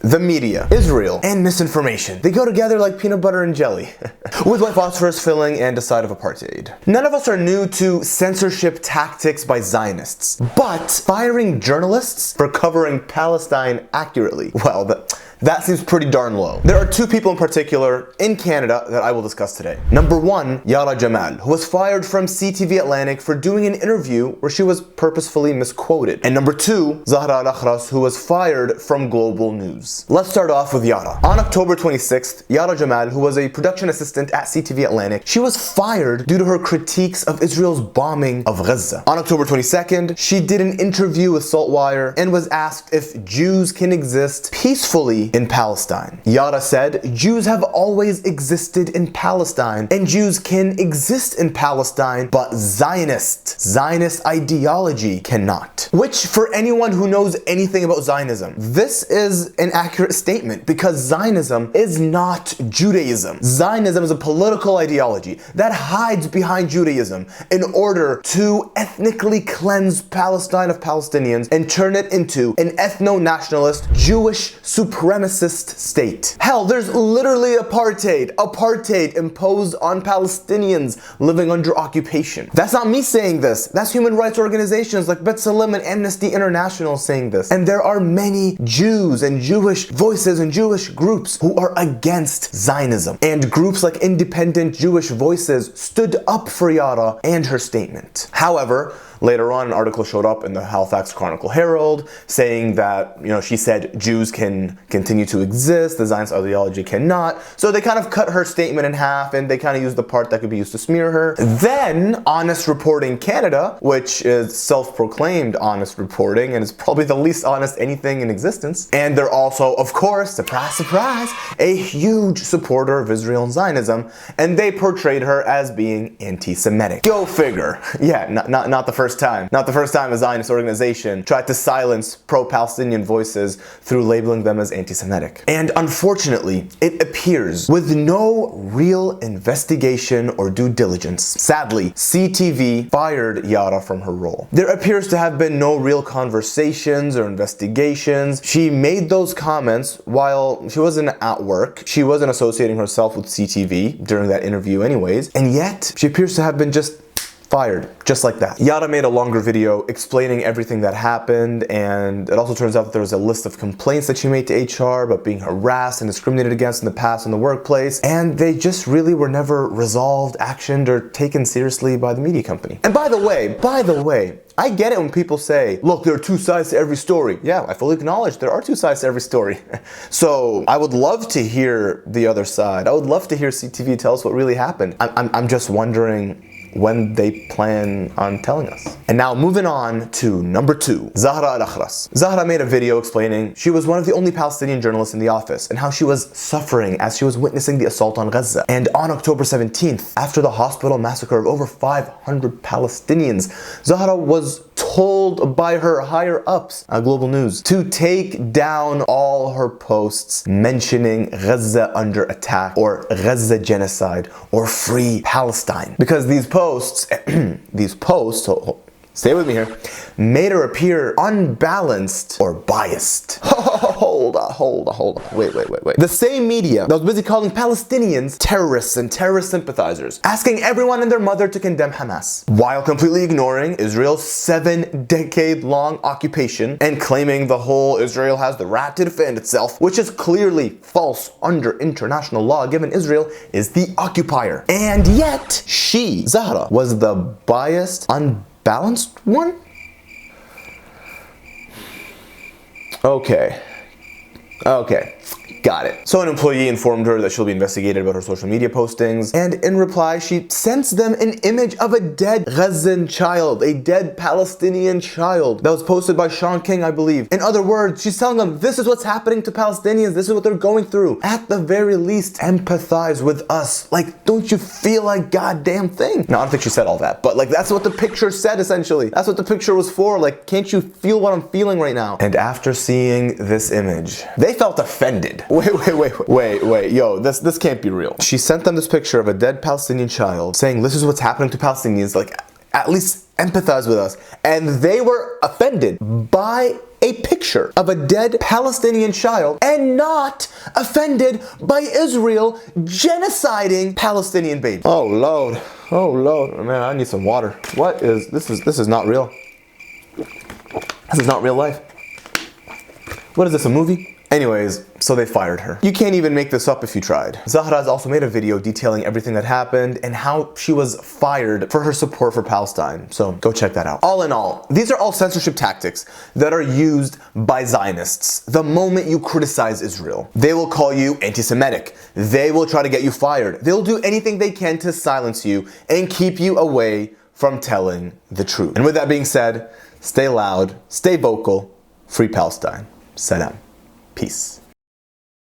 the media, Israel, and misinformation. They go together like peanut butter and jelly, with white phosphorus filling and a side of apartheid. None of us are new to censorship tactics by Zionists, but firing journalists for covering Palestine accurately, well, that seems pretty darn low. There are two people in particular in Canada that I will discuss today. Number one, Yara Jamal, who was fired from CTV Atlantic for doing an interview where she was purposefully misquoted. And number two, Zahra Al-Akhras, who was fired from Global News. Let's start off with Yara. On October 26th, Yara Jamal, who was a production assistant at CTV Atlantic, she was fired due to her critiques of Israel's bombing of Gaza. On October 22nd, she did an interview with Saltwire and was asked if Jews can exist peacefully in Palestine. Yara said, Jews have always existed in Palestine, and Jews can exist in Palestine, but Zionist ideology cannot. Which, for anyone who knows anything about Zionism, this is an accurate statement, because Zionism is not Judaism. Zionism is a political ideology that hides behind Judaism in order to ethnically cleanse Palestine of Palestinians and turn it into an ethno-nationalist, Jewish supremacist state. Hell, there's literally apartheid imposed on Palestinians living under occupation. That's not me saying this. That's human rights organizations like B'Tselem and Amnesty International saying this. And there are many Jews and Jewish voices and Jewish groups who are against Zionism. And groups like Independent Jewish Voices stood up for Yara and her statement. However, later on, an article showed up in the Halifax Chronicle Herald saying that, she said Jews can continue to exist, the Zionist ideology cannot. So they kind of cut her statement in half and they kind of used the part that could be used to smear her. Then, Honest Reporting Canada, which is self-proclaimed honest reporting and is probably the least honest anything in existence. And they're also, of course, surprise, surprise, a huge supporter of Israel and Zionism. And they portrayed her as being anti-Semitic. Go figure. Yeah, not the first time. Not the first time a Zionist organization tried to silence pro-Palestinian voices through labeling them as anti-Semitic. And unfortunately, it appears with no real investigation or due diligence, sadly, CTV fired Yara from her role. There appears to have been no real conversations or investigations. She made those comments while she wasn't at work. She wasn't associating herself with CTV during that interview anyways, and yet she appears to have been just fired, just like that. Yara made a longer video explaining everything that happened, and it also turns out that there was a list of complaints that she made to HR about being harassed and discriminated against in the past in the workplace, and they just really were never resolved, actioned, or taken seriously by the media company. And by the way, I get it when people say, look, there are two sides to every story. Yeah, I fully acknowledge there are two sides to every story. So I would love to hear the other side. I would love to hear CTV tell us what really happened. I'm just wondering when they plan on telling us. And now moving on to number two, Zahra Al-Akhras. Zahra made a video explaining she was one of the only Palestinian journalists in the office and how she was suffering as she was witnessing the assault on Gaza. And on October 17th, after the hospital massacre of over 500 Palestinians, Zahra was told by her higher-ups at Global News to take down all her posts mentioning Gaza under attack or Gaza genocide or free Palestine. Because these posts, stay with me here, made her appear unbalanced or biased. Hold on. Wait. The same media that was busy calling Palestinians terrorists and terrorist sympathizers, asking everyone and their mother to condemn Hamas, while completely ignoring Israel's 7-decade-long occupation and claiming the whole Israel has the right to defend itself, which is clearly false under international law given Israel is the occupier. And yet, she, Zahra, was the biased, unbalanced one? Okay, got it. So an employee informed her that she'll be investigated about her social media postings, and in reply, she sends them an image of a dead Gazan child, a dead Palestinian child that was posted by Sean King, I believe. In other words, she's telling them, this is what's happening to Palestinians, this is what they're going through. At the very least, empathize with us. Like, don't you feel like goddamn thing? No, I don't think she said all that, but like, that's what the picture said, essentially. That's what the picture was for. Like, can't you feel what I'm feeling right now? And after seeing this image, they felt offended. Wait, yo, this can't be real. She sent them this picture of a dead Palestinian child saying this is what's happening to Palestinians, like, at least empathize with us. And they were offended by a picture of a dead Palestinian child and not offended by Israel genociding Palestinian babies. Oh Lord, oh Lord, man, I need some water. What is, this is not real. This is not real life. What is this, a movie? Anyways, so they fired her. You can't even make this up if you tried. Zahra has also made a video detailing everything that happened and how she was fired for her support for Palestine. So go check that out. All in all, these are all censorship tactics that are used by Zionists. The moment you criticize Israel, they will call you anti-Semitic. They will try to get you fired. They'll do anything they can to silence you and keep you away from telling the truth. And with that being said, stay loud, stay vocal, free Palestine. Salam. Peace.